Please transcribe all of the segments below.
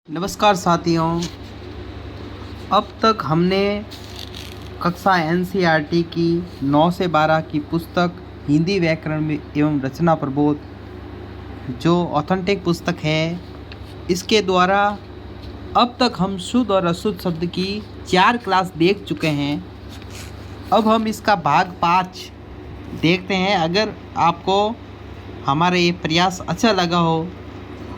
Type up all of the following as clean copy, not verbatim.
नमस्कार साथियों, अब तक हमने कक्षा एनसीईआरटी की 9 से 12 की पुस्तक हिंदी व्याकरण में एवं रचना प्रबोध जो ऑथेंटिक पुस्तक है, इसके द्वारा अब तक हम शुद्ध और अशुद्ध शब्द की 4 क्लास देख चुके हैं। अब हम इसका भाग 5 देखते हैं। अगर आपको हमारा ये प्रयास अच्छा लगा हो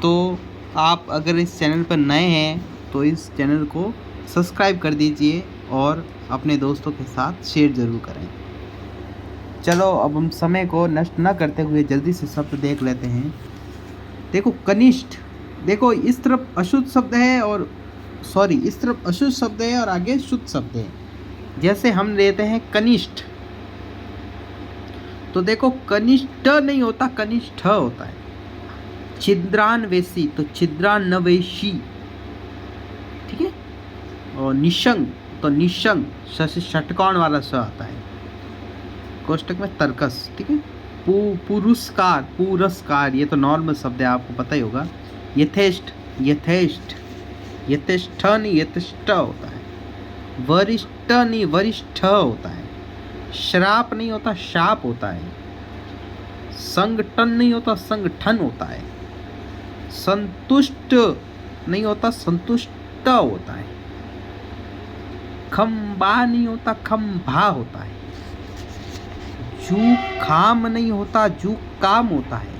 तो आप अगर इस चैनल पर नए हैं तो इस चैनल को सब्सक्राइब कर दीजिए और अपने दोस्तों के साथ शेयर ज़रूर करें। चलो अब हम समय को नष्ट न करते हुए जल्दी से शब्द देख लेते हैं। देखो कनिष्ठ, देखो इस तरफ अशुद्ध शब्द है और इस तरफ अशुद्ध शब्द है और आगे शुद्ध शब्द है। जैसे हम लेते हैं कनिष्ठ, तो देखो कनिष्ठ नहीं होता, कनिष्ठ होता है। छिद्रान्वेषी तो छिद्रान्वेषी, ठीक है। और निशंग तो निशंग, से षटकोण वाला स आता है, कोष्टक में तर्कस, ठीक है। पुरस्कार पुरस्कार, ये तो नॉर्मल शब्द है, आपको पता ही होगा। यथेष्ट यथेष्ट, यथेष्ठ नहीं यथेष्ट होता है। वरिष्ठ नहीं वरिष्ठ होता है। श्राप नहीं होता शाप होता है। संगठन नहीं होता संगठन होता है। संतुष्ट नहीं होता संतुष्ट होता है। खंबा नहीं होता खंभा होता है। जुखाम नहीं होता जुकाम होता है।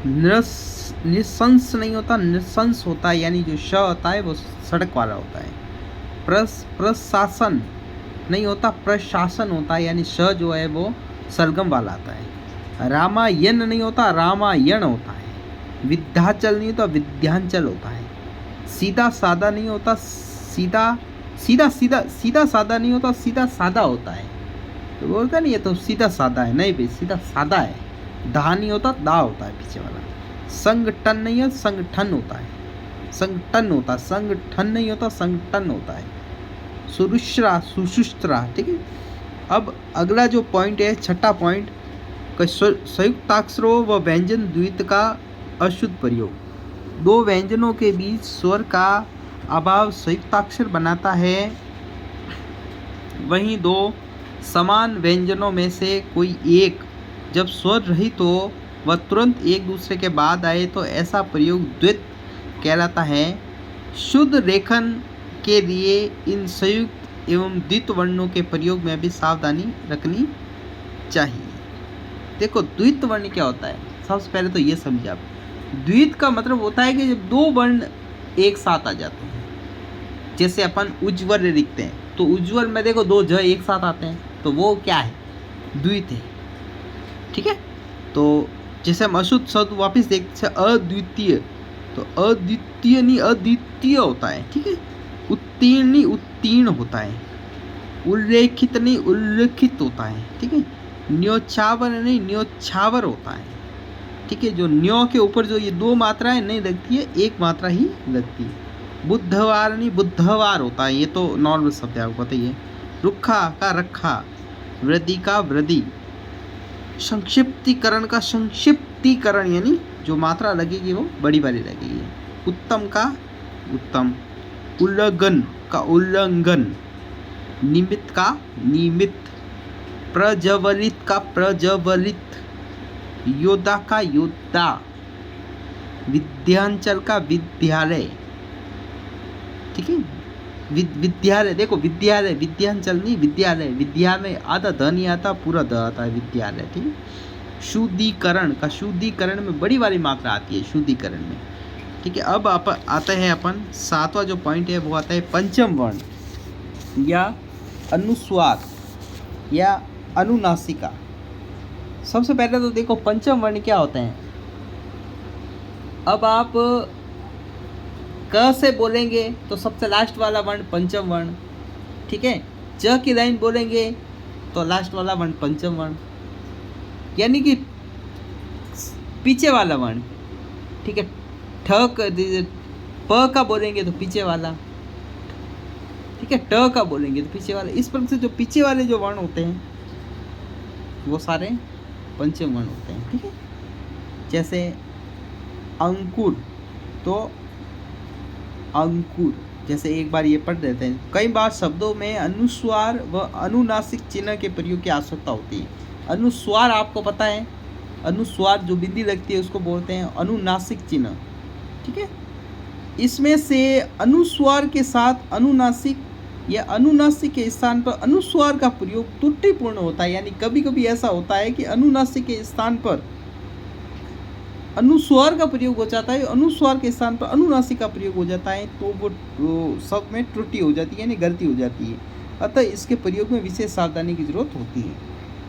निशंस नहीं होता निशंस होता है, यानी जो श होता है वो सड़क वाला होता है। प्रशासन नहीं होता प्रशासन होता है, यानी श जो है वो सरगम वाला आता है। रामायण नहीं होता रामायण होता है। विद्याचल नहीं होता विद्यांचल होता है। सीधा सादा नहीं होता सीधा सादा नहीं होता सीधा सादा होता है। तो बोलता नहीं, ये तो सीधा सादा है, नहीं भाई सीधा सादा है। दा नहीं होता दा होता है पीछे वाला। संगठन नहीं है संगठन होता है। संगठन होता है, संगठन नहीं होता संगठन होता है। सुरुश्रा सुशुस्त्रा, ठीक है। अब अगला जो पॉइंट है, छठा पॉइंट, संयुक्ताक्षरों व व्यंजन द्वित का अशुद्ध प्रयोग। दो व्यंजनों के बीच स्वर का अभाव संयुक्ताक्षर बनाता है। वहीं दो समान व्यंजनों में से कोई एक जब स्वर रहित हो वह तुरंत एक दूसरे के बाद आए तो ऐसा प्रयोग द्वित कहलाता है। शुद्ध रेखन के लिए इन संयुक्त एवं द्वित वर्णों के प्रयोग में भी सावधानी रखनी चाहिए। देखो द्वित वर्ण क्या होता है, सबसे पहले तो ये समझिए आप। द्वित का मतलब होता है कि जब दो वर्ण एक साथ आ जाते हैं। जैसे अपन उज्ज्वल लिखते हैं तो उज्ज्वल में देखो दो ज एक साथ आते हैं, तो वो क्या है, द्वित है, ठीक है। तो जैसे हम अशुद्ध शब्द वापस देखते हैं, अद्वितीय, तो अद्वितीय नहीं अद्वितीय होता है, ठीक है। उत्तीर्ण नहीं उत्तीर्ण होता है। उल्लेखित नहीं उल्लेखित होता है, ठीक है। न्योछावर नहीं न्योछावर होता है, ठीक है। जो न्यो के ऊपर जो ये दो मात्राएं नहीं लगती है, एक मात्रा ही लगती है। बुधवार नहीं बुधवार होता है, ये तो नॉर्मल शब्द है, आपको पता ही है। रुखा का रखा, वृद्धि का वृद्धि। संक्षिप्तीकरण का संक्षिप्तीकरण, यानी जो मात्रा लगेगी वो बड़ी वाली लगेगी। उत्तम का उत्तम। उल्लंघन का उल्लंघन। निमित्त का निमित्त। प्रज्वलित का प्रज्वलित। योद्धा का योद्धा। विद्यांचल का विद्यालय, ठीक है। विद्यालय, देखो विद्यालय विद्यांचल नहीं विद्यालय, विद्या में आधा ध नहीं आता, पूरा ध आता है विद्यालय, ठीक है। शुद्धिकरण का शुद्धिकरण में बड़ी वाली मात्रा आती है शुद्धिकरण में, ठीक है। अब आते हैं अपन सातवां जो पॉइंट है वो आता है पंचम वर्ण या अनुस्वार या अनुनासिका। सबसे पहले तो देखो पंचम वर्ण क्या होते हैं। अब आप क से बोलेंगे तो सबसे लास्ट वाला वर्ण पंचम वर्ण, ठीक है। च की लाइन बोलेंगे तो लास्ट वाला वर्ण पंचम वर्ण, यानी कि पीछे वाला वर्ण, ठीक है। प का बोलेंगे तो पीछे वाला, ठीक है। ट का बोलेंगे तो पीछे वाला। इस प्रकार से जो पीछे वाले जो वर्ण होते हैं वो सारे पंचम वर्ण होते हैं, ठीक है। जैसे अंकुर, तो अंकुर, जैसे एक बार ये पढ़ देते हैं। कई बार शब्दों में अनुस्वार व अनुनासिक चिन्ह के प्रयोग की आवश्यकता होती है। अनुस्वार आपको पता है, अनुस्वार जो बिंदी लगती है उसको बोलते हैं अनुनासिक चिन्ह, ठीक है। इसमें से अनुस्वार के साथ अनुनासिक या अनुनासिक के स्थान पर अनुस्वार का प्रयोग त्रुटिपूर्ण होता है। यानी कभी कभी ऐसा होता है कि अनुनासिक के स्थान पर अनुस्वार का प्रयोग हो जाता है, अनुस्वार के स्थान पर अनुनासिक का प्रयोग हो जाता है, तो वो शब्द में त्रुटि हो जाती है, यानी गलती हो जाती है। अतः इसके प्रयोग में विशेष सावधानी की जरूरत होती है।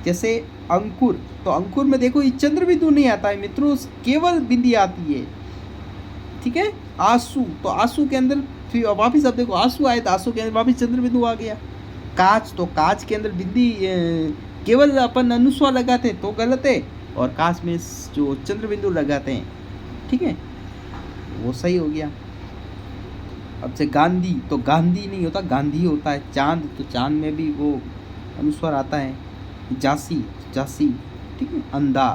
जैसे अंकुर, तो अंकुर में देखो ये चंद्र बिंदु नहीं आता है मित्रों, केवल बिंदी आती है, ठीक है। आंसू, तो आंसू के अंदर फिर वापिस अब देखो आंसू आए तो आंसू के अंदर वापिस चंद्र बिंदु आ गया। कांच, तो कांच के अंदर बिंदी केवल अपन अनुस्वार लगाते तो गलत है, और कांच में जो चंद्र बिंदु लगाते हैं, ठीक है, वो सही हो गया। अब से गांधी, तो गांधी नहीं होता, गांधी होता है। चांद, तो चांद में भी वो अनुस्वार आता है। जासी, जासी, ठीक है। अंधा,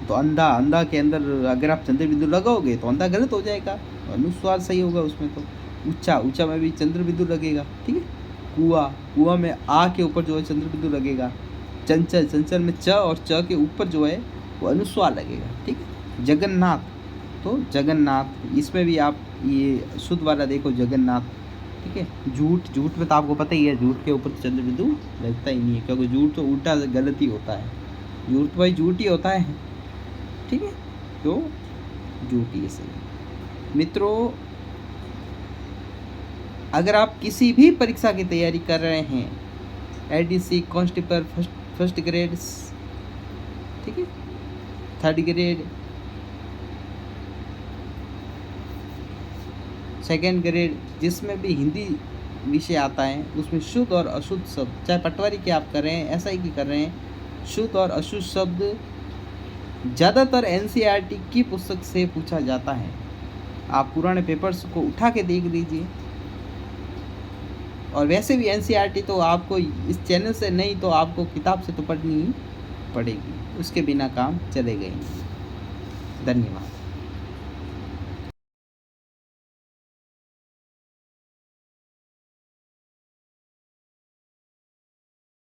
तो अंधा, अंधा के अंदर अगर आप चंद्र बिंदु लगाओगे तो अंधा गलत हो जाएगा, अनुस्वार सही होगा उसमें। तो ऊंचा, ऊंचा में भी चंद्र बिंदु लगेगा, ठीक है। कुआं, कुआं में आ के ऊपर जो है चंद्र बिंदु लगेगा। चंचल, चंचल में च और च के ऊपर जो है वो अनुस्वार लगेगा, ठीक है। जगन्नाथ, तो जगन्नाथ, इसमें भी आप ये शुद्ध वाला देखो जगन्नाथ, ठीक है। झूठ, झूठ में तो आपको पता ही है, झूठ के ऊपर तो चंद्र बिंदु लगता ही नहीं है, क्योंकि झूठ तो उल्टा गलत ही होता है। झूठ तो भाई झूठ ही होता है, ठीक है, तो झूठ ही सही। मित्रों, अगर आप किसी भी परीक्षा की तैयारी कर रहे हैं, एडीसी, कांस्टेबल, फर्स्ट ग्रेड, ठीक है, थर्ड ग्रेड, सेकेंड ग्रेड, जिसमें भी हिंदी विषय आता है उसमें शुद्ध और अशुद्ध शब्द, चाहे पटवारी के आप कर रहे हैं, ऐसा ही की कर रहे हैं, शुद्ध और अशुद्ध शब्द ज़्यादातर एनसीईआरटी की पुस्तक से पूछा जाता है। आप पुराने पेपर्स को उठा के देख लीजिए। और वैसे भी एनसीईआरटी तो आपको इस चैनल से नहीं तो आपको किताब से तो पढ़नी ही पड़ेगी, उसके बिना काम चलेगा ही नहीं। धन्यवाद।